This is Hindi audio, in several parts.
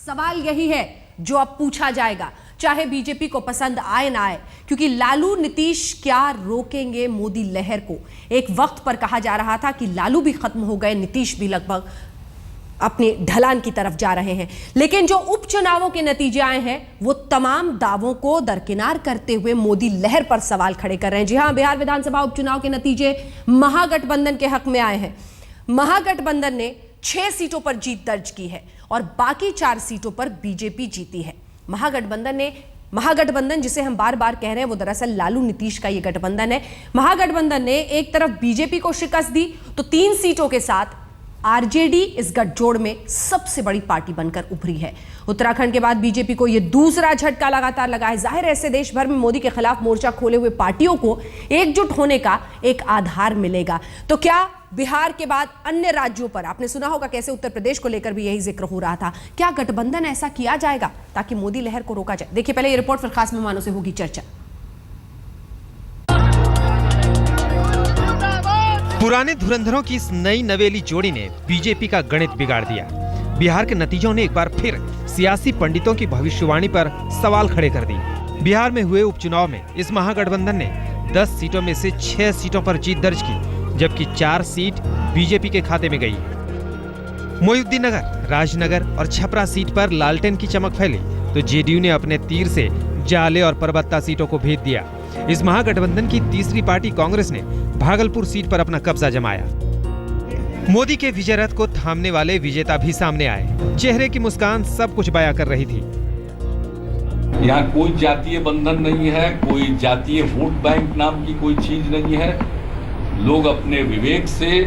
सवाल यही है जो अब पूछा जाएगा, चाहे बीजेपी को पसंद आए ना आए, क्योंकि लालू नीतीश क्या रोकेंगे मोदी लहर को। एक वक्त पर कहा जा रहा था कि लालू भी खत्म हो गए, नीतीश भी लगभग अपने ढलान की तरफ जा रहे हैं, लेकिन जो उपचुनावों के नतीजे आए हैं वो तमाम दावों को दरकिनार करते हुए मोदी लहर पर सवाल खड़े कर रहे हैं। जी हां, बिहार विधानसभा उपचुनाव के नतीजे महागठबंधन के हक में आए हैं। महागठबंधन ने 6 सीटों पर जीत दर्ज की है और बाकी 4 सीटों पर बीजेपी जीती है। महागठबंधन जिसे हम बार बार कह रहे हैं वो दरअसल लालू नीतीश का ये गठबंधन है। महागठबंधन ने एक तरफ बीजेपी को शिकस्त दी तो 3 सीटों के साथ आरजेडी इस गठजोड़ में सबसे बड़ी पार्टी बनकर उभरी है। उत्तराखंड के बाद बीजेपी को यह दूसरा झटका लगातार लगा है। जाहिर है ऐसे देश भर में मोदी के खिलाफ मोर्चा खोले हुए पार्टियों को एकजुट होने का एक आधार मिलेगा। तो क्या बिहार के बाद अन्य राज्यों पर, आपने सुना होगा कैसे उत्तर प्रदेश को लेकर भी यही जिक्र हो रहा था, क्या गठबंधन ऐसा किया जाएगा ताकि मोदी लहर को रोका जाए? देखिए पहले ये रिपोर्ट, फिर खास मेहमानों से होगी चर्चा। पुराने धुरंधरों की इस नई नवेली जोड़ी ने बीजेपी का गणित बिगाड़ दिया। बिहार के नतीजों ने एक बार फिर सियासी पंडितों की भविष्यवाणी पर सवाल खड़े कर दी। बिहार में हुए उपचुनाव में इस महागठबंधन ने 10 सीटों में से 6 सीटों पर जीत दर्ज की, जबकि 4 सीट बीजेपी के खाते में गई। मोहिउद्दीन नगर, राजनगर और छपरा सीट पर लालटेन की चमक फैली तो जेडीयू ने अपने तीर से जाले और परबत्ता सीटों को भेद दिया। इस महागठबंधन की तीसरी पार्टी कांग्रेस ने भागलपुर सीट पर अपना कब्जा जमाया। मोदी के विजय रथ को थामने वाले विजेता भी सामने आए। चेहरे की मुस्कान सब कुछ बयां कर रही थी। यहाँ कोई जातीय बंधन नहीं है, कोई जातीय वोट बैंक नाम की कोई चीज नहीं है। लोग अपने विवेक से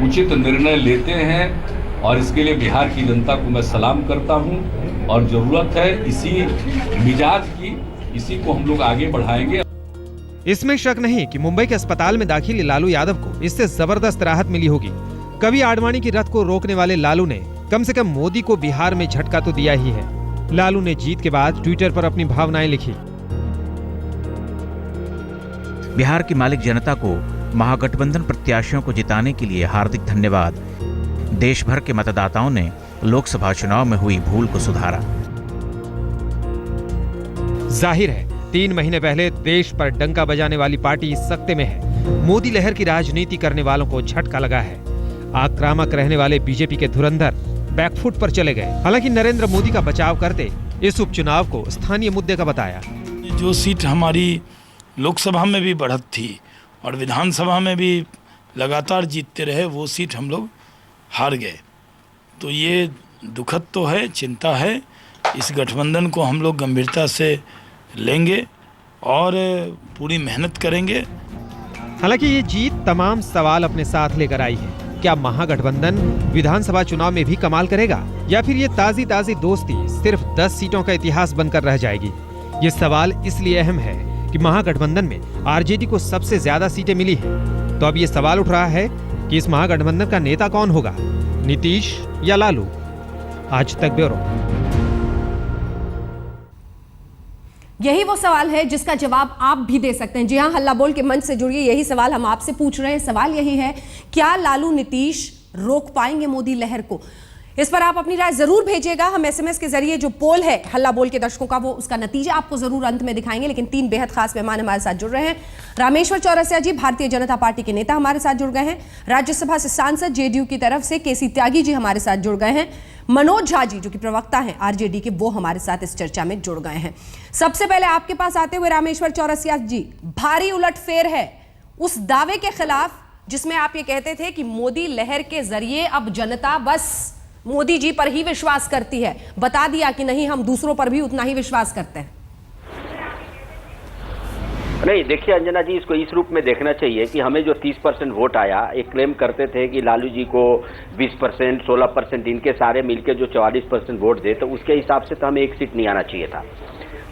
उचित निर्णय लेते हैं और इसके लिए बिहार की जनता को मैं सलाम करता हूं और जरूरत है इसी मिजाज की, इसी को हम लोग आगे बढ़ाएंगे। इसमें शक नहीं कि मुंबई के अस्पताल में दाखिल लालू यादव को इससे जबरदस्त राहत मिली होगी। कभी आडवाणी की रथ को रोकने वाले लालू ने कम से कम मोदी को बिहार में झटका तो दिया ही है। लालू ने जीत के बाद ट्विटर पर अपनी भावनाएं लिखी। बिहार की मालिक जनता को महागठबंधन प्रत्याशियों को जिताने के लिए हार्दिक धन्यवाद। देश भर के मतदाताओं ने लोकसभा चुनाव में हुई भूल को सुधारा। जाहिर है 3 महीने पहले देश पर डंका बजाने वाली पार्टी सत्ते में है। मोदी लहर की राजनीति करने वालों को झटका लगा है। आक्रामक रहने वाले बीजेपी के धुरंधर बैकफुट पर चले गए। हालांकि नरेंद्र मोदी का बचाव करते इस उपचुनाव को स्थानीय मुद्दे का बताया। जो सीट हमारी लोकसभा में भी बढ़त थी और विधानसभा में भी लगातार जीतते रहे, वो सीट हम लोग हार गए। तो ये दुखद तो है, चिंता है। इस गठबंधन को हम लोग गंभीरता से लेंगे और पूरी मेहनत करेंगे। हालांकि ये जीत तमाम सवाल अपने साथ लेकर आई है। क्या महागठबंधन विधानसभा चुनाव में भी कमाल करेगा या फिर ये ताजी दोस्ती सिर्फ 10 सीटों का इतिहास बनकर रह जाएगी? ये सवाल इसलिए अहम है कि महागठबंधन में आरजेडी को सबसे ज्यादा सीटें मिली हैं। तो अब ये सवाल उठ रहा है कि इस महागठबंधन का नेता कौन होगा, नीतीश या लालू? आज तक ब्यूरो। यही वो सवाल है जिसका जवाब आप भी दे सकते हैं। जी हां, हल्ला बोल के मंच से जुड़िए, यही सवाल हम आपसे पूछ रहे हैं। सवाल यही है, क्या लालू नीतीश रोक पाएंगे मोदी लहर को? इस पर आप अपनी राय जरूर भेजिएगा। हम एसएमएस के जरिए जो पोल है हल्ला बोल के दर्शकों का, वो उसका नतीजा आपको जरूर अंत में दिखाएंगे। लेकिन 3 बेहद खास मेहमान हमारे साथ जुड़ रहे हैं। रामेश्वर चौरसिया जी, भारतीय जनता पार्टी के नेता, हमारे साथ जुड़ गए हैं। राज्यसभा से सांसद जेडीयू की तरफ से केसी त्यागी जी हमारे साथ जुड़ गए हैं। मनोज झा जी जो कि प्रवक्ता हैं आरजेडी के, वो हमारे साथ इस चर्चा में जुड़ गए हैं। सबसे पहले आपके पास आते हुए रामेश्वर चौरसिया जी, भारी उलटफेर है उस दावे के खिलाफ जिसमें आप ये कहते थे कि मोदी लहर के जरिए अब जनता बस मोदी जी पर ही विश्वास करती है। बता दिया कि नहीं, हम दूसरों पर भी उतना ही विश्वास करते हैं। नहीं, देखिए अंजना जी, इसको इस रूप में देखना चाहिए कि हमें जो 30% वोट आया, एक क्लेम करते थे कि लालू जी को 20%, 16%, इनके सारे मिलके जो 44% वोट दे, तो उसके हिसाब से तो हमें एक सीट नहीं आना चाहिए था।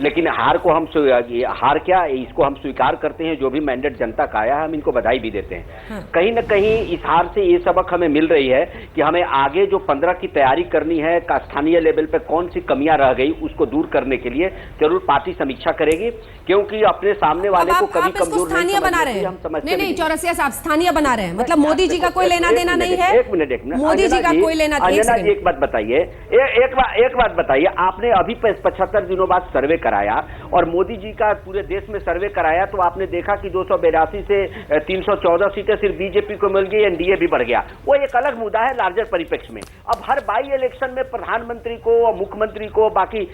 लेकिन हार को हम हार क्या इसको हम स्वीकार करते हैं। जो भी मैंडेट जनता का आया है हम इनको बधाई भी देते हैं। कहीं ना कहीं इस हार से ये सबक हमें मिल रही है कि हमें आगे जो 15 की तैयारी करनी है, स्थानीय लेवल पे कौन सी कमियां रह गई उसको दूर करने के लिए जरूर पार्टी समीक्षा करेगी, क्योंकि अपने सामने वाले को कभी कमजोर स्थानीय बना रहे हैं। हम समझते नहीं चौरसिया साहब स्थानीय बना रहे हैं, मतलब मोदी जी का कोई लेना देना नहीं है। एक मिनट मोदी जी का कोई लेना। अंजना जी एक बात बताइए, एक बात बताइए, आपने अभी 75 दिनों बाद सर्वे कराया और मोदी जी का पूरे देश में सर्वे कराया तो आपने देखा कि 282 से 314 सीटें सिर्फ बीजेपी को मिल गई, एनडीए भी बढ़ गया। वो एक अलग मुद्दा है लार्जर परिप्रेक्ष्य में। अब हर बाई इलेक्शन में प्रधानमंत्री को और मुख्यमंत्री को बाकी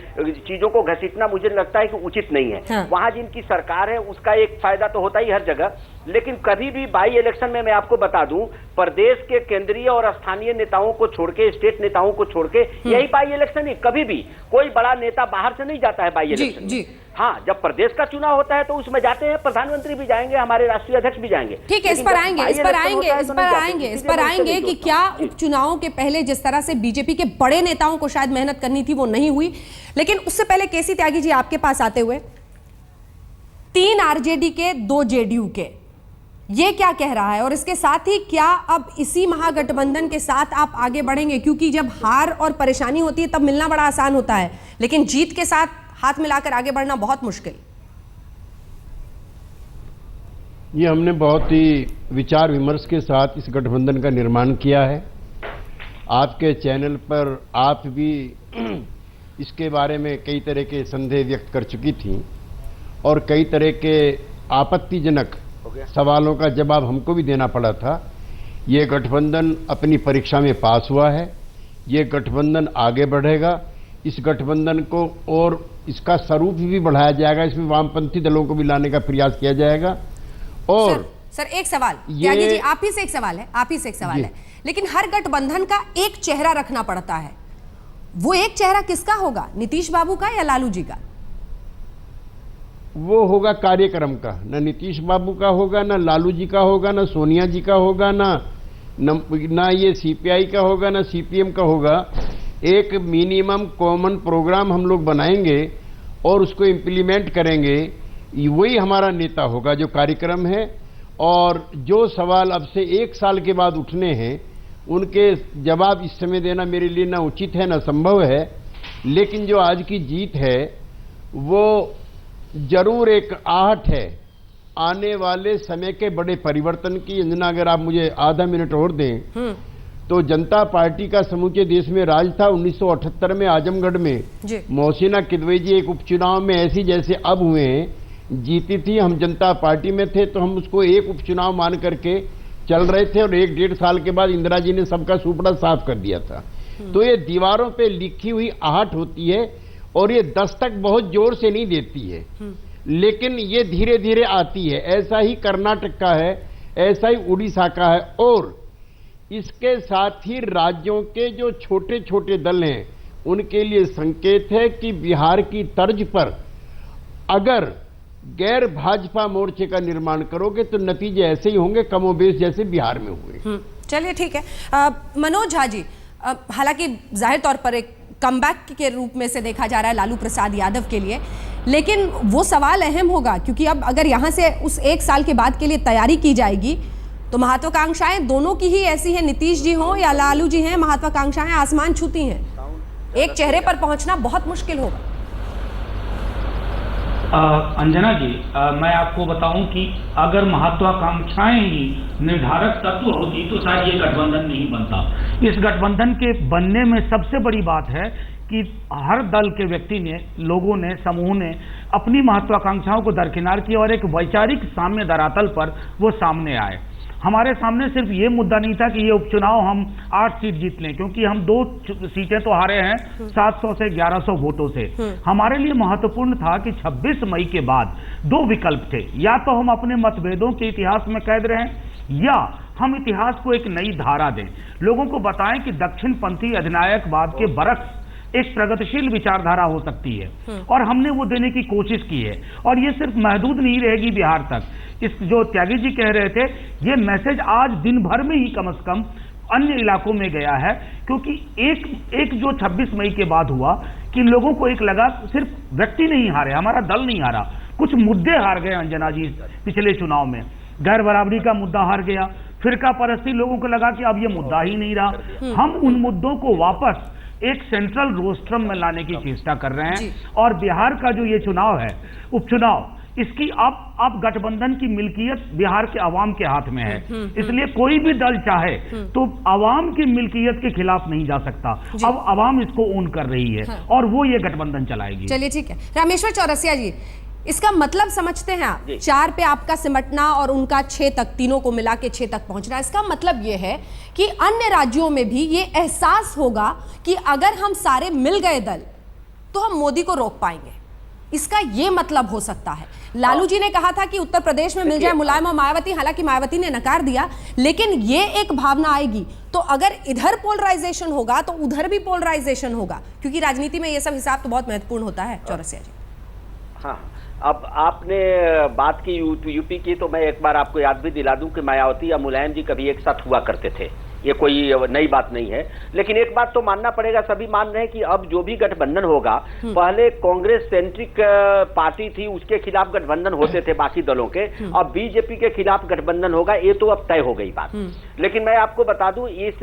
चीजों को घसीटना मुझे लगता है कि उचित नहीं है। हाँ। वहां जिनकी सरकार है उसका एक फायदा तो होता ही हर जगह, लेकिन कभी भी बाई इलेक्शन में मैं आपको बता दूं, प्रदेश के केंद्रीय और स्थानीय नेताओं को छोड़ के, स्टेट नेताओं को छोड़ के यही बाई इलेक्शन है। कभी भी कोई बड़ा नेता बाहर से नहीं जाता है बाई इलेक्शन में। हाँ, जब प्रदेश का चुनाव होता है तो उसमें जाते हैं, प्रधानमंत्री भी जाएंगे, हमारे राष्ट्रीय अध्यक्ष भी जाएंगे। ठीक है, इस पर आएंगे कि क्या उपचुनावों के पहले जिस तरह से बीजेपी के बड़े नेताओं को शायद मेहनत करनी थी वो नहीं हुई। लेकिन उससे पहले केसी त्यागी जी आपके पास आते हुए, 3 आरजेडी के 2 जेडीयू के, ये क्या कह रहा है? और इसके साथ ही क्या अब इसी महागठबंधन के साथ आप आगे बढ़ेंगे? क्योंकि जब हार और परेशानी होती है तब मिलना बड़ा आसान होता है, लेकिन जीत के साथ हाथ मिलाकर आगे बढ़ना बहुत मुश्किल। ये हमने बहुत ही विचार विमर्श के साथ इस गठबंधन का निर्माण किया है। आपके चैनल पर आप भी इसके बारे में कई तरह के संदेह व्यक्त कर चुकी थी और कई तरह के आपत्तिजनक सवालों का जवाब हमको भी देना पड़ा था। ये गठबंधन अपनी परीक्षा में पास हुआ है, ये गठबंधन आगे बढ़ेगा। इस गठबंधन को और इसका स्वरूप भी बढ़ाया जाएगा, इसमें वामपंथी दलों को भी लाने का प्रयास किया जाएगा। और सर एक सवाल त्यागी जी, आप ही से एक सवाल है, लेकिन हर गठबंधन का एक चेहरा रखना पड़ता है। वो एक चेहरा किसका होगा? नीतीश बाबू का या लालू जी का? वो होगा कार्यक्रम का, ना नीतीश बाबू का होगा, ना लालू जी का होगा, ना सोनिया जी का होगा, ना ये सीपीआई का होगा, ना सीपीएम का होगा। एक मिनिमम कॉमन प्रोग्राम हम लोग बनाएंगे और उसको इम्प्लीमेंट करेंगे। वही हमारा नेता होगा जो कार्यक्रम है। और जो सवाल अब से 1 साल के बाद उठने हैं उनके जवाब इस समय देना मेरे लिए ना उचित है ना संभव है। लेकिन जो आज की जीत है वो जरूर एक आहट है आने वाले समय के बड़े परिवर्तन की। अंजना, अगर आप मुझे आधा मिनट और दें तो जनता पार्टी का समूचे देश में राज था। 1978 में आजमगढ़ में मोहसिना किदवई जी एक उपचुनाव में ऐसी जैसे अब हुए हैं जीती थी। हम जनता पार्टी में थे तो हम उसको एक उपचुनाव मान करके चल रहे थे और 1-1.5 साल के बाद इंदिरा जी ने सबका सुपड़ा साफ कर दिया था। तो ये दीवारों पे लिखी हुई आहट होती है और ये दस्तक बहुत जोर से नहीं देती है, लेकिन ये धीरे धीरे आती है। ऐसा ही कर्नाटक का है, ऐसा ही उड़ीसा का है। और इसके साथ ही राज्यों के जो छोटे छोटे दल हैं उनके लिए संकेत है कि बिहार की तर्ज पर अगर गैर भाजपा मोर्चे का निर्माण करोगे तो नतीजे ऐसे ही होंगे कमोबेश जैसे बिहार में हुए। चलिए ठीक है। मनोज झा जी, हालांकि जाहिर तौर पर एक कमबैक के रूप में से देखा जा रहा है लालू प्रसाद यादव के लिए, लेकिन वो सवाल अहम होगा क्योंकि अब अगर यहां से उस 1 साल के बाद के लिए तैयारी की जाएगी तो महत्वाकांक्षाएं दोनों की ही ऐसी हैं, नीतीश जी हों या लालू जी हैं, महत्वाकांक्षाएं आसमान छूती हैं। एक चेहरे पर पहुंचना बहुत मुश्किल होगा। अंजना जी, मैं आपको बताऊं कि अगर महत्वाकांक्षाएं ही निर्धारक तत्व होती तो शायद ये गठबंधन नहीं बनता। इस गठबंधन के बनने में सबसे बड़ी बात है कि हर दल के व्यक्ति ने, लोगों ने, समूह ने अपनी महत्वाकांक्षाओं को दरकिनार किया और एक वैचारिक साम्य धरातल पर वो सामने आए। हमारे सामने सिर्फ ये मुद्दा नहीं था कि ये उपचुनाव हम 8 सीट जीत लें, क्योंकि हम 2 सीटें तो हारे हैं 700 से 1100 वोटों से। हमारे लिए महत्वपूर्ण था कि 26 मई के बाद 2 विकल्प थे, या तो हम अपने मतभेदों के इतिहास में कैद रहें या हम इतिहास को एक नई धारा दें, लोगों को बताएं कि दक्षिणपंथी अधिनायकवाद के बरक्स एक प्रगतिशील विचारधारा हो सकती है, और हमने वो देने की कोशिश की है। और ये सिर्फ महदूद नहीं रहेगी बिहार तक। इस जो त्यागी जी कह रहे थे, ये मैसेज आज दिन भर में ही कम से कम अन्य इलाकों में गया है, क्योंकि एक जो 26 मई के बाद हुआ, कि लोगों को एक लगा सिर्फ व्यक्ति नहीं हारे, हमारा दल नहीं हारा, कुछ मुद्दे हार गए अंजना जी पिछले चुनाव में। गैर बराबरी का मुद्दा हार गया, फिरका परस्ती, लोगों को लगा कि अब ये मुद्दा ही नहीं रहा। हम उन मुद्दों को वापस एक सेंट्रल रोस्ट्रम में लाने की चेष्टा कर रहे हैं। और बिहार का जो ये चुनाव है, उपचुनाव, इसकी अब गठबंधन की मिल्कियत बिहार के अवाम के हाथ में है। इसलिए कोई भी दल चाहे तो अवाम की मिल्कियत के खिलाफ नहीं जा सकता। अब अवाम इसको ओन कर रही है और वो ये गठबंधन चलाएगी। चलिए ठीक है। रामेश्वर चौरसिया जी, इसका मतलब समझते हैं आप? 4 पे आपका सिमटना और उनका 6 तक, तीनों को मिला के 6 तक पहुंचना, इसका मतलब यह है कि अन्य राज्यों में भी ये एहसास होगा कि अगर हम सारे मिल गए दल तो हम मोदी को रोक पाएंगे। इसका ये मतलब हो सकता है। लालू जी ने कहा था कि उत्तर प्रदेश में मिल जाए मुलायम और मायावती, हालांकि मायावती ने नकार दिया, लेकिन ये एक भावना आएगी तो अगर इधर पोलराइजेशन होगा तो उधर भी पोलराइजेशन होगा, क्योंकि राजनीति में ये सब हिसाब तो बहुत महत्वपूर्ण होता है। चौरसिया जी, हाँ, अब आपने बात की यूपी की, तो मैं एक बार आपको याद भी दिला दूं कि मायावती या मुलायम जी कभी एक साथ हुआ करते थे, ये कोई नई बात नहीं है। लेकिन एक बात तो मानना पड़ेगा, सभी मान रहे हैं कि अब जो भी गठबंधन होगा, पहले कांग्रेस सेंट्रिक पार्टी थी, उसके खिलाफ गठबंधन होते थे बाकी दलों के, अब बीजेपी के खिलाफ गठबंधन होगा, ये तो अब तय हो गई बात। लेकिन मैं आपको बता दूं, इस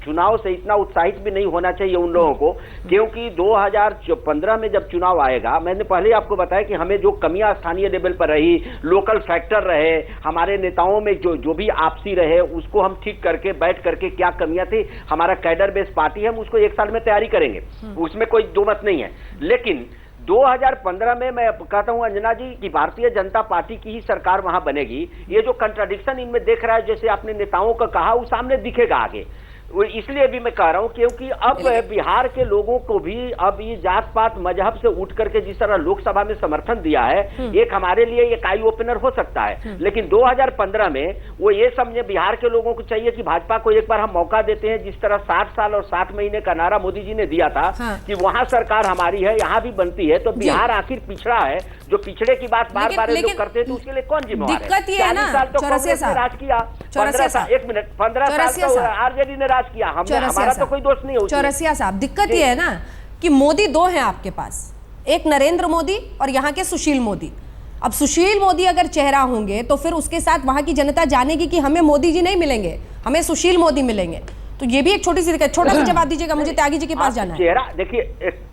चुनाव से इतना उत्साहित भी नहीं होना चाहिए उन लोगों को, क्योंकि 2015 में जब चुनाव आएगा, मैंने पहले आपको बताया कि हमें जो कमियां स्थानीय लेवल पर रही, लोकल फैक्टर रहे, हमारे नेताओं में जो भी आपसी रहे, उसको हम ठीक करके बैठ करके क्या कमियां थी, हमारा कैडर बेस्ड पार्टी है, हम उसको 1 साल में तैयारी करेंगे, उसमें कोई दो मत नहीं है। लेकिन 2015 में मैं कहता हूं अंजना जी कि भारतीय जनता पार्टी की ही सरकार वहां बनेगी। ये जो कंट्राडिक्शन इनमें देख रहा है, जैसे आपने नेताओं का कहा, वो सामने दिखेगा आगे। वो इसलिए भी मैं कह रहा हूं क्योंकि अब बिहार के लोगों को भी अब ये जात पात मजहब से उठ करके जिस तरह लोकसभा में समर्थन दिया है, एक हमारे लिए एक आई ओपनर हो सकता है। लेकिन 2015 में वो ये समझे, बिहार के लोगों को चाहिए कि भाजपा को एक बार हम मौका देते हैं, जिस तरह 60 साल और 60 महीने का नारा मोदी जी ने दिया था कि वहां सरकार हमारी है, यहाँ भी बनती है, तो बिहार आखिर पिछड़ा है। जो पिछड़े की बात बार बार लोग करते हैं, तो उसके लिए कौन जिम्मेदार है? दिक्कत ये है ना, 40 साल तो कांग्रेस ने राज किया, 15 साल तो आरजेडी ने राज किया, हमारा तो कोई दोष नहीं है। चौरसिया साहब, दिक्कत ये है ना कि मोदी 2 हैं आपके पास, एक नरेंद्र मोदी और यहाँ के सुशील मोदी। अब सुशील मोदी अगर चेहरा होंगे तो फिर उसके साथ वहां की जनता जानेगी कि हमें मोदी जी नहीं मिलेंगे, हमें सुशील मोदी मिलेंगे। तो ये भी एक छोटी सी दिक्कत। छोटा सा जवाब दीजिएगा, मुझे त्यागी जी के पास जाना है। चेहरा देखिए,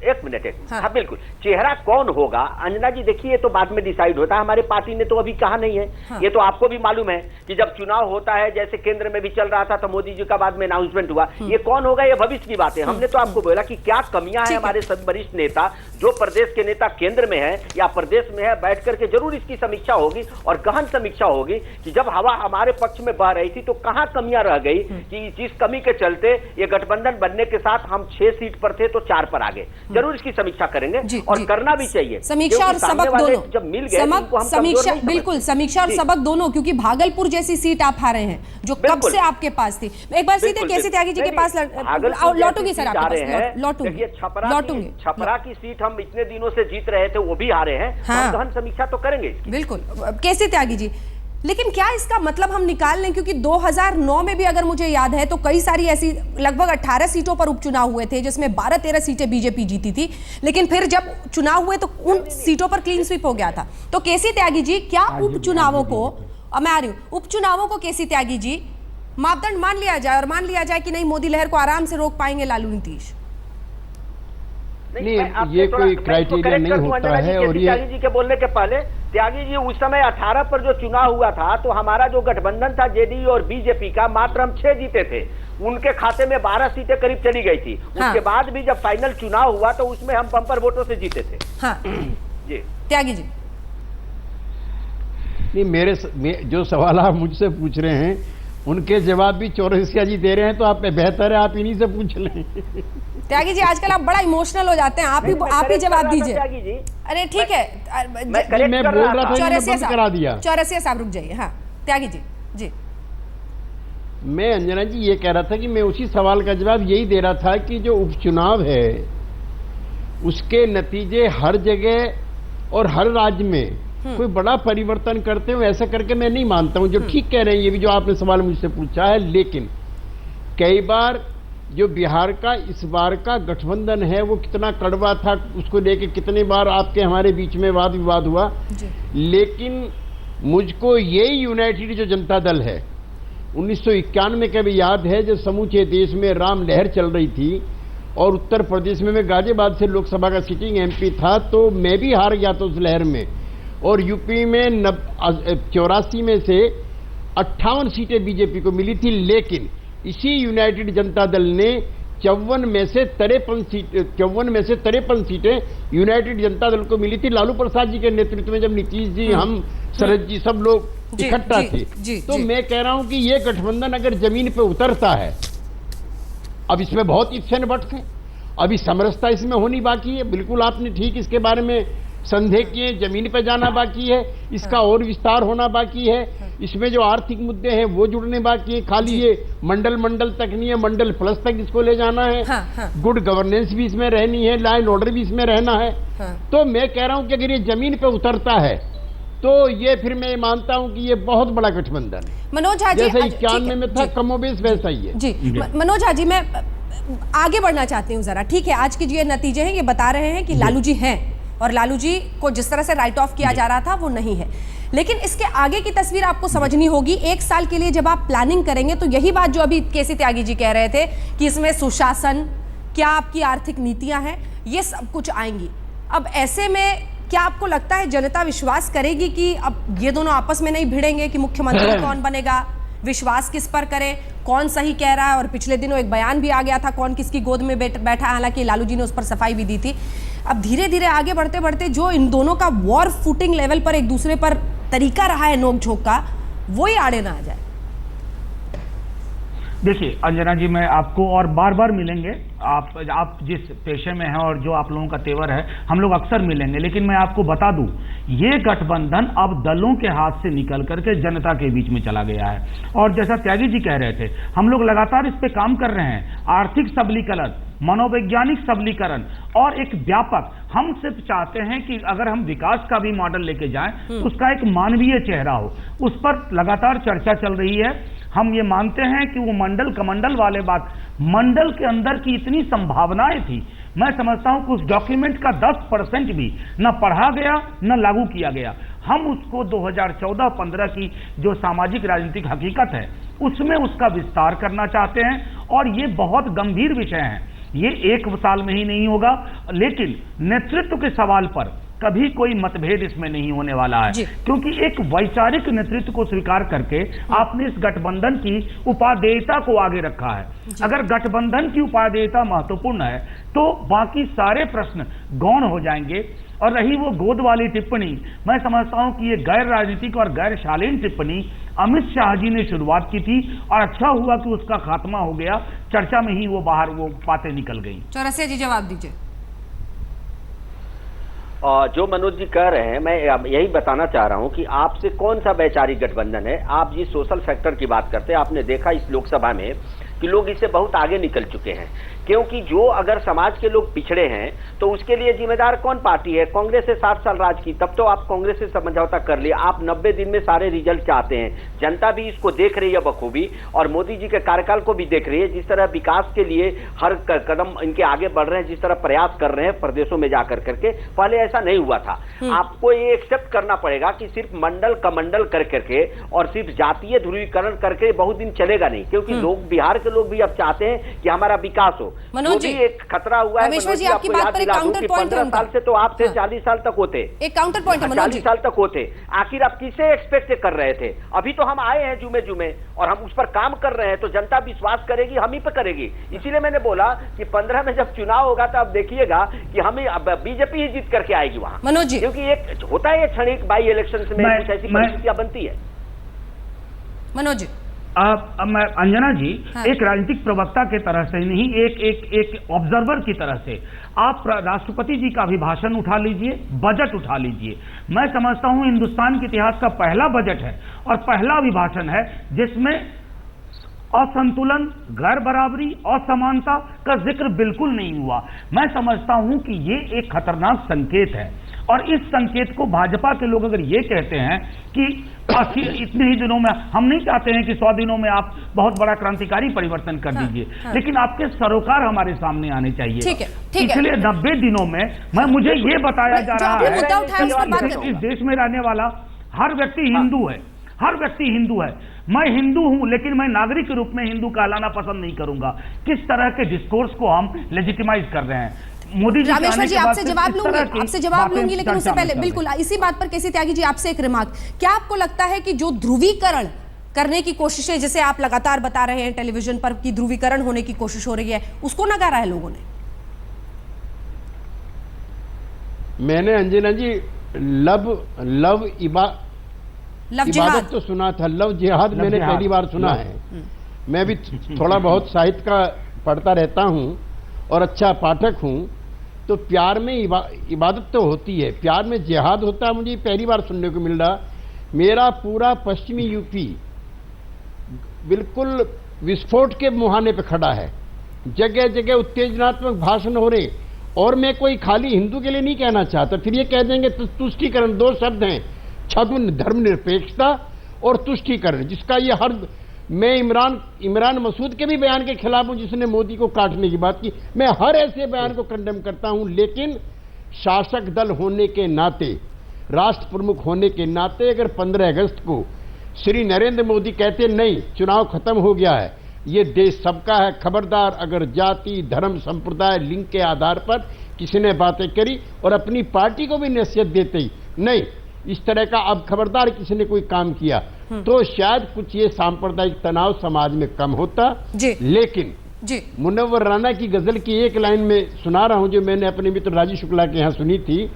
एक मिनट। हाँ बिल्कुल, चेहरा कौन होगा अंजना जी, देखिए ये तो बाद में डिसाइड होता है। हमारे पार्टी ने तो अभी कहा नहीं है। ये तो आपको भी मालूम है कि जब चुनाव होता है, जैसे केंद्र में भी चल रहा था, तो मोदी जी का बाद में अनाउंसमेंट हुआ। ये कौन होगा, ये भविष्य की बात है। हमने तो आपको बोला कि क्या कमियां हैं हमारे सब वरिष्ठ नेता, जो प्रदेश के नेता केंद्र में है या प्रदेश में है, बैठ करके जरूर इसकी समीक्षा होगी और गहन समीक्षा होगी कि जब हवा हमारे पक्ष में बह रही थी तो कहां कमियां रह गई, कि जिस कमी के चलते ये गठबंधन बनने के साथ हम 6 सीट पर थे तो 4 पर आ गए। जरूर इसकी समीक्षा करेंगे और करना भी चाहिए। समीक्षा और सबक दोनों जब मिल गए, समीक्षा, बिल्कुल समीक्षा और सबक दोनों, क्योंकि भागलपुर जैसी सीट आप हारे हैं जो कब से आपके पास थी। एक बार सीधे केसी त्यागी जी के पास लौटूंगी सर, आपके पास लौटूंगी। छपरा की सीट हम इतने दिनों से जीत रहे थे, वो भी हारे हैं। हम गहन समीक्षा तो करेंगे बिल्कुल। केसी त्यागी जी, लेकिन क्या इसका मतलब हम निकाल लें, क्योंकि 2009 में भी अगर मुझे याद है तो कई सारी ऐसी लगभग 18 सीटों पर उपचुनाव हुए थे, जिसमें 12-13 सीटें बीजेपी जीती थी, लेकिन फिर जब चुनाव हुए तो उन सीटों पर क्लीन स्वीप हो गया था। तो केसी त्यागी जी, क्या उपचुनावों को, मैं आ रही हूँ, उपचुनावों को केसी त्यागी जी मापदंड मान लिया जाए और मान लिया जाए कि नहीं, मोदी लहर को आराम से रोक पाएंगे लालू नीतीश? नहीं, ये कोई क्राइटेरिया नहीं होता है। और ये त्यागी जी के बोलने के पहले, त्यागी जी उस समय 18 पर जो चुनाव हुआ था, तो हमारा जो गठबंधन था जेडीयू और बीजेपी का, मात्र हम 6 जीते थे, उनके खाते में 12 सीटें करीब चली गई थी। उसके बाद भी जब फाइनल चुनाव हुआ तो उसमें हम बम्पर वोटों से जीते थे। हाँ जी त्यागी जी, नहीं, जो सवाल आप मुझसे पूछ रहे हैं उनके जवाब भी चौरसिया जी दे रहे हैं, तो आप बेहतर है आप इन्हीं से पूछ लें। त्यागी जी, आजकल आप बड़ा इमोशनल हो जाते हैं, आप ही जवाब दीजिए। अरे ठीक है, मैं बोल रहा था, करा दिया। चौरसिया साहब रुक जाइए। हाँ त्यागी जी, जी मैं अंजना जी ये कह रहा था कि मैं उसी सवाल का जवाब यही दे रहा था कि जो उपचुनाव है उसके नतीजे हर जगह और हर राज्य में कोई बड़ा परिवर्तन करते हो, ऐसा करके मैं नहीं मानता हूं। जो ठीक कह रहे हैं ये भी, जो आपने सवाल मुझसे पूछा है, लेकिन कई बार जो बिहार का इस बार का गठबंधन है वो कितना कड़वा था, उसको लेके कितने बार आपके हमारे बीच में वाद विवाद हुआ। लेकिन मुझको ये यूनाइटेड जो जनता दल है 1991 का भी याद है, जब समूचे देश में राम लहर चल रही थी और उत्तर प्रदेश में मैं गाजियाबाद से लोकसभा का सिटिंग एमपी था, तो मैं भी हार गया था उस लहर में। और यूपी में 84 में से 58 सीटें बीजेपी को मिली थी, लेकिन इसी यूनाइटेड जनता दल ने 54 में से 53 सीटें यूनाइटेड जनता दल को मिली थी लालू प्रसाद जी के नेतृत्व में, जब नीतीश जी, हम, शरद जी, सब लोग इकट्ठा थे। तो मैं कह रहा हूं कि ये गठबंधन अगर जमीन पे उतरता है, अब इसमें बहुत इफ्स एंड बट्स हैं, अभी समरसता इसमें होनी बाकी है। बिल्कुल आपने ठीक इसके बारे में संदेह किए, जमीन पर जाना बाकी है, इसका और विस्तार होना बाकी है, इसमें जो आर्थिक मुद्दे हैं वो जुड़ने बाकी है। खाली ये मंडल तक नहीं है, मंडल प्लस तक इसको ले जाना है। गुड गवर्नेंस भी इसमें रहनी है, लॉ एंड ऑर्डर भी इसमें रहना है। तो मैं कह रहा हूं कि अगर ये जमीन पे उतरता है तो ये फिर मैं मानता हूं कि ये बहुत बड़ा गठबंधन है। मनोज झा जी, जैसे 91 में था, कमोबेश वैसा ही है। जी मनोज झा जी, मैं आगे बढ़ना चाहती हूँ जरा। ठीक है, आज के जो ये नतीजे हैं ये बता रहे हैं कि लालू जी हैं, और लालू जी को जिस तरह से राइट ऑफ किया जा रहा था वो नहीं है। लेकिन इसके आगे की तस्वीर आपको समझनी होगी। एक साल के लिए जब आप प्लानिंग करेंगे तो यही बात जो अभी केसी त्यागी जी कह रहे थे कि इसमें सुशासन, क्या आपकी आर्थिक नीतियां हैं, ये सब कुछ आएंगी। अब ऐसे में क्या आपको लगता है जनता विश्वास करेगी कि अब ये दोनों आपस में नहीं भिड़ेंगे कि मुख्यमंत्री कौन बनेगा, विश्वास किस पर करें, कौन सही कह रहा है? और पिछले दिनों एक बयान भी आ गया था कौन किसकी गोद में बैठा, हालांकि लालू जी ने उस पर सफाई भी दी थी। अब धीरे धीरे आगे बढ़ते बढ़ते जो इन दोनों का वॉर फुटिंग लेवल पर एक दूसरे पर तरीका रहा है नोकझोंक का, वो ही आड़े ना आ जाए। देखिए अंजना जी, मैं आपको और बार बार मिलेंगे, आप जिस पेशे में हैं और जो आप लोगों का तेवर है, हम लोग अक्सर मिलेंगे। लेकिन मैं आपको बता दूं, ये गठबंधन अब दलों के हाथ से निकल करके जनता के बीच में चला गया है। और जैसा त्यागी जी कह रहे थे, हम लोग लगातार इस पे काम कर रहे हैं। आर्थिक सबलीकरण, मनोवैज्ञानिक सबलीकरण और एक व्यापक, हम सिर्फ चाहते हैं कि अगर हम विकास का भी मॉडल लेके जाएं तो उसका एक मानवीय चेहरा हो। उस पर लगातार चर्चा चल रही है। हम ये मानते हैं कि वो मंडल कमंडल वाले बात, मंडल के अंदर की इतनी संभावनाएं थी, मैं समझता हूं कि उस डॉक्यूमेंट का 10% भी न पढ़ा गया न लागू किया गया। हम उसको 2014-15 की जो सामाजिक राजनीतिक हकीकत है उसमें उसका विस्तार करना चाहते हैं। और ये बहुत गंभीर विषय है, ये एक साल में ही नहीं होगा, लेकिन नेतृत्व के सवाल पर कभी कोई मतभेद इसमें नहीं होने वाला है, क्योंकि एक वैचारिक नेतृत्व को स्वीकार करके आपने इस गठबंधन की उपादेयता को आगे रखा है। अगर गठबंधन की उपादेयता महत्वपूर्ण है तो बाकी सारे प्रश्न गौण हो जाएंगे। और रही वो गोद वाली टिप्पणी, मैं समझता हूं कि ये गैर राजनीतिक और गैर शालीन टिप्पणी अमित शाह जी ने शुरुआत की थी और अच्छा हुआ कि उसका खात्मा हो गया, चर्चा में ही वो बाहर वो बातें निकल गई। चौरसिया जी जवाब दीजिए। जो मनोज जी कह रहे हैं, मैं यही बताना चाह रहा हूं कि आपसे कौन सा वैचारिक गठबंधन है। आप जिस सोशल फैक्टर की बात करते हैं, आपने देखा इस लोकसभा में कि लोग इससे बहुत आगे निकल चुके हैं, क्योंकि जो अगर समाज के लोग पिछड़े हैं तो उसके लिए जिम्मेदार कौन पार्टी है? कांग्रेस से 60 साल राज की, तब तो आप कांग्रेस से समझौता कर लिया। आप 90 दिन में सारे रिजल्ट चाहते हैं, जनता भी इसको देख रही है बखूबी, और मोदी जी के कार्यकाल को भी देख रही है। जिस तरह विकास के लिए हर कदम इनके आगे बढ़ रहे हैं, जिस तरह प्रयास कर रहे हैं प्रदेशों में जाकर करके, पहले ऐसा नहीं हुआ था। आपको ये एक्सेप्ट करना पड़ेगा कि सिर्फ मंडल कमंडल कर करके और सिर्फ जातीय ध्रुवीकरण करके बहुत दिन चलेगा नहीं, क्योंकि लोग, बिहार के लोग भी अब चाहते हैं कि हमारा विकास हो। मनोज जी, एक खतरा हुआ है। रमेश्वर जी, आपकी बात पर एक काउंटर पॉइंट है। 15 साल से तो आप थे, 40 साल तक होते, एक काउंटर पॉइंट है मनोज जी। 40 साल तक होते, आखिर आप किसे एक्सपेक्ट कर रहे थे? अभी तो हम आए हैं जुमे जुमे और हम उस पर काम कर रहे हैं, तो जनता विश्वास करेगी, हम ही पे करेगी। इसीलिए मैंने बोला कि 15 में जब चुनाव होगा तो आप देखिएगा कि हमें बीजेपी ही जीत करके आएगी वहां, मनोज जी, क्योंकि एक होता है क्षणिक बाई इलेक्शन में कुछ ऐसी परिस्थितियां बनती है। मनोज जी, मैं अंजना जी, एक राजनीतिक प्रवक्ता के तरह से नहीं, एक ऑब्जर्वर की तरह से आप राष्ट्रपति जी का अभिभाषण उठा लीजिए, बजट उठा लीजिए। मैं समझता हूं हिंदुस्तान के इतिहास का पहला बजट है और पहला अभिभाषण है जिसमें असंतुलन, गैर बराबरी, असमानता का जिक्र बिल्कुल नहीं हुआ। मैं समझता हूं कि ये एक खतरनाक संकेत है और इस संकेत को भाजपा के लोग अगर ये कहते हैं कि इतने ही दिनों में, हम नहीं चाहते हैं कि 100 दिनों में आप बहुत बड़ा क्रांतिकारी परिवर्तन कर दीजिए, लेकिन आपके सरोकार हमारे सामने आने चाहिए। ठीक है। पिछले 90 दिनों में मुझे ये बताया जा रहा है कि इस देश में रहने वाला हर व्यक्ति हिंदू है, हर व्यक्ति हिंदू है। मैं हिंदू हूं, लेकिन मैं नागरिक के रूप में हिंदू कहलाना पसंद नहीं करूंगा। किस तरह के डिस्कोर्स को हम लेजिटिमाइज कर रहे हैं? मोदी जी रामेश्वर जी आपसे जवाब लूंगी, लेकिन उससे पहले बिल्कुल इसी बात पर केसी त्यागी जी आपसे एक रिमार्क, क्या आपको लगता है कि जो ध्रुवीकरण करने की कोशिशें, जैसे आप लगातार बता रहे हैं टेलीविजन पर कि ध्रुवीकरण होने की कोशिश हो रही है, उसको नकारा है लोगों ने? मैंने अंजना जी लव इबादत तो सुना था, लव जिहाद मैंने पहली बार सुना है। मैं भी थोड़ा बहुत साहित्य का पढ़ता रहता हूं और अच्छा पाठक हूं, तो प्यार में इबादत तो होती है, प्यार में जिहाद होता है, मुझे पहली बार सुनने को मिल रहा। मेरा पूरा पश्चिमी यूपी बिल्कुल विस्फोट के मुहाने पे खड़ा है, जगह जगह उत्तेजनात्मक भाषण हो रहे, और मैं कोई खाली हिंदू के लिए नहीं कहना चाहता, फिर ये कह देंगे तुष्टीकरण, दो शब्द हैं, छद्म धर्मनिरपेक्षता और तुष्टीकरण, जिसका ये हर, मैं इमरान मसूद के भी बयान के खिलाफ हूं जिसने मोदी को काटने की बात की, मैं हर ऐसे बयान को कंडेम करता हूं, लेकिन शासक दल होने के नाते, राष्ट्र प्रमुख होने के नाते, अगर 15 अगस्त को श्री नरेंद्र मोदी कहते नहीं चुनाव खत्म हो गया है, ये देश सबका है, खबरदार अगर जाति धर्म संप्रदाय लिंग के आधार पर किसी ने बातें करी और अपनी पार्टी को भी नसीहत देते ही नहीं, इस तरह का अब खबरदार किसी ने कोई काम किया, तो शायद कुछ ये सांप्रदायिक तनाव समाज में कम होता। लेकिन मुनव्वर राना की गजल की एक लाइन में सुना रहा हूं जो मैंने अपने मित्र राजीव शुक्ला के यहां सुनी थी,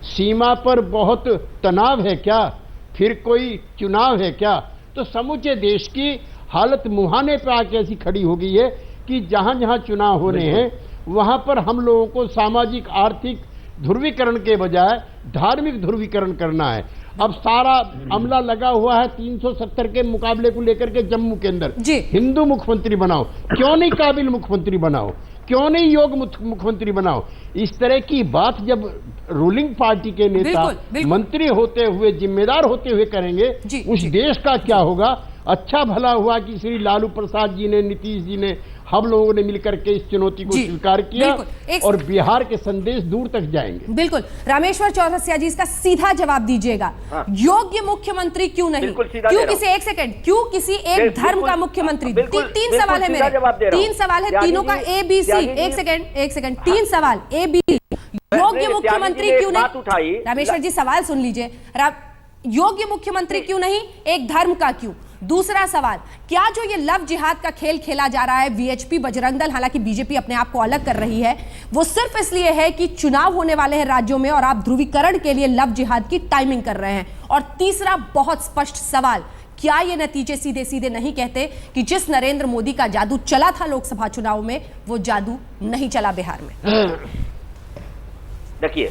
सीमा पर बहुत तनाव है क्या, फिर कोई चुनाव है क्या। तो समूचे देश की हालत मुहाने पर आके ऐसी खड़ी हो गई है कि जहां जहां चुनाव हो रहे हैं वहां पर हम लोगों को सामाजिक आर्थिक ध्रुवीकरण के बजाय धार्मिक ध्रुवीकरण करना है। अब सारा अमला लगा हुआ है 370 के मुकाबले को लेकर के जम्मू के अंदर, हिंदू मुख्यमंत्री बनाओ, क्यों नहीं काबिल मुख्यमंत्री बनाओ, क्यों नहीं योग्य मुख्यमंत्री बनाओ। इस तरह की बात जब रूलिंग पार्टी के नेता मंत्री होते हुए, जिम्मेदार होते हुए करेंगे, उस देश का क्या होगा। अच्छा भला हुआ कि श्री लालू प्रसाद जी ने, नीतीश जी ने, हम लोगों ने मिलकर के इस चुनौती को स्वीकार किया और बिहार के संदेश दूर तक जाएंगे। बिल्कुल। रामेश्वर चौरसिया जी, इसका सीधा जवाब दीजिएगा। योग्य मुख्यमंत्री क्यों नहीं, क्यों किसी, एक सेकंड, क्यों किसी एक धर्म का मुख्यमंत्री? तीन सवाल है मेरे, 3 सवाल है, तीनों का ABC। एक सेकंड, 3 सवाल ABC। योग्य मुख्यमंत्री क्यों नहीं? रामेश्वर जी सवाल सुन लीजिए, योग्य मुख्यमंत्री क्यों नहीं, एक धर्म का क्यों? दूसरा सवाल, क्या जो ये लव जिहाद का खेल खेला जा रहा है, वीएचपी बजरंग दल, हालांकि बीजेपी अपने आप को अलग कर रही है, वो सिर्फ इसलिए है कि चुनाव होने वाले हैं राज्यों में और आप ध्रुवीकरण के लिए लव जिहाद की टाइमिंग कर रहे हैं? और तीसरा बहुत स्पष्ट सवाल, क्या ये नतीजे सीधे सीधे नहीं कहते कि जिस नरेंद्र मोदी का जादू चला था लोकसभा चुनाव में, वो जादू नहीं चला बिहार में? देखिए,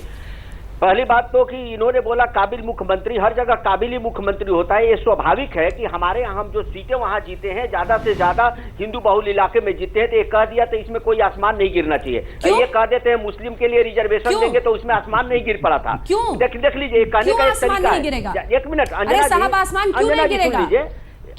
पहली बात तो कि इन्होंने बोला काबिल मुख्यमंत्री, हर जगह काबिल ही मुख्यमंत्री होता है। ये स्वाभाविक है कि हमारे यहाँ हम जो सीटें वहां जीते हैं, ज्यादा से ज्यादा हिंदू बहुल इलाके में जीते हैं, तो ये कह दिया तो इसमें कोई आसमान नहीं गिरना चाहिए। ये कह देते हैं मुस्लिम के लिए रिजर्वेशन देंगे तो उसमें आसमान नहीं गिर पड़ा था। देख लीजिए, कहने का एक तरीका है। 1 मिनट अंजना साहब, आसमान क्यों नहीं गिरेगा?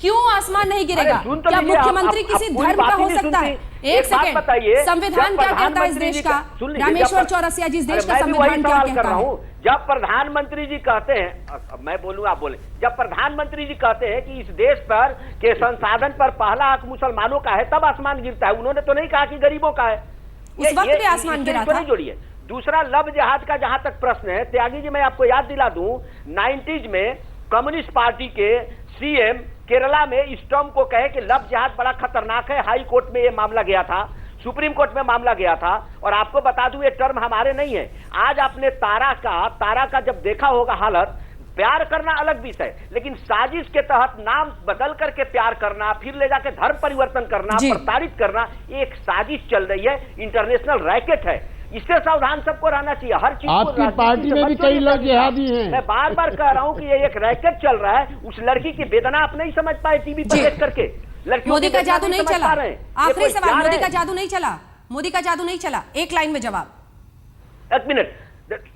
क्यों आसमान नहीं गिरेगा? क्या मुख्यमंत्री किसी धर्म का हो सकता है? एक सेकंड बताइए, संविधान क्या कहता है इस देश का? रामेश्वर चौरसिया जी, इस देश का संविधान क्या कहता है? जब प्रधानमंत्री जी कहते हैं, मैं बोलूं आप बोले, जब प्रधानमंत्री जी कहते हैं कि इस देश पर के संसाधन पर पहला हक मुसलमानों का है, तब आसमान गिरता है। उन्होंने तो नहीं कहा कि गरीबों का है। उस वक्त भी आसमान गिरा था। जोड़िए। दूसरा, लव जिहाद का जहां तक प्रश्न है, त्यागी जी मैं आपको याद दिला दूं, 90s में कम्युनिस्ट पार्टी के सीएम केरला में इस टर्म को कहे कि लव जिहाद बड़ा खतरनाक है। हाई कोर्ट में यह मामला गया था, सुप्रीम कोर्ट में मामला गया था। और आपको बता दूं, ये टर्म हमारे नहीं है। आज आपने तारा का जब देखा होगा हालत, प्यार करना अलग विषय, लेकिन साजिश के तहत नाम बदल करके प्यार करना, फिर ले जाके धर्म परिवर्तन करना, प्रताड़ित करना, एक साजिश चल रही है, इंटरनेशनल रैकेट है। इससे सावधान सबको रहना चाहिए। हर चीज आपकी पार्टी में भी कई लोग जिहादी हैं। मैं बार बार कह रहा हूं कि ये एक रैकेट चल रहा है। उस लड़की की वेदना आप नहीं समझ पाए टीवी पर देख करके। मोदी का जादू नहीं चला। आखिरी सवाल, मोदी का जादू नहीं चला, मोदी का जादू नहीं चला, एक लाइन में जवाब। 1 मिनट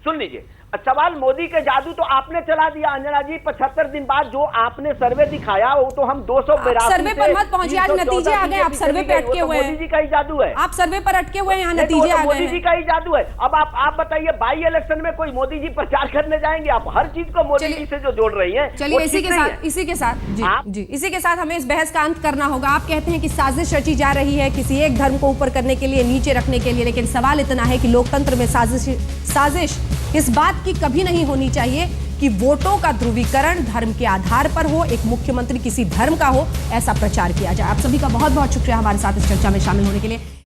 सुन लीजिए। सवाल मोदी के जादू तो आपने चला दिया अंजना जी। 75 दिन बाद जो आपने सर्वे दिखाया वो तो हम 282 सर्वे पर मत पहुंचिए, आज नतीजे आ गए, आप सर्वे पे अटके हुए हैं। मोदी जी का ही जादू है। आप सर्वे पर अटके हुए हैं, यहाँ नतीजे आ गए मोदी जी का ही जादू है। अब आप बताइए, बाई इलेक्शन में कोई मोदी जी प्रचार करने जाएंगे? आप हर चीज को मोदी जी से जो जोड़ रही हैं। चलिए इसी के साथ जी इसी के साथ हमें इस बहस का अंत करना होगा। आप कहते हैं कि साजिश रची जा रही है किसी एक धर्म को ऊपर करने के लिए, नीचे रखने के लिए, लेकिन सवाल इतना है कि लोकतंत्र में साजिश इस बात की कभी नहीं होनी चाहिए कि वोटों का ध्रुवीकरण धर्म के आधार पर हो, एक मुख्यमंत्री किसी धर्म का हो, ऐसा प्रचार किया जाए। आप सभी का बहुत बहुत शुक्रिया हमारे साथ इस चर्चा में शामिल होने के लिए।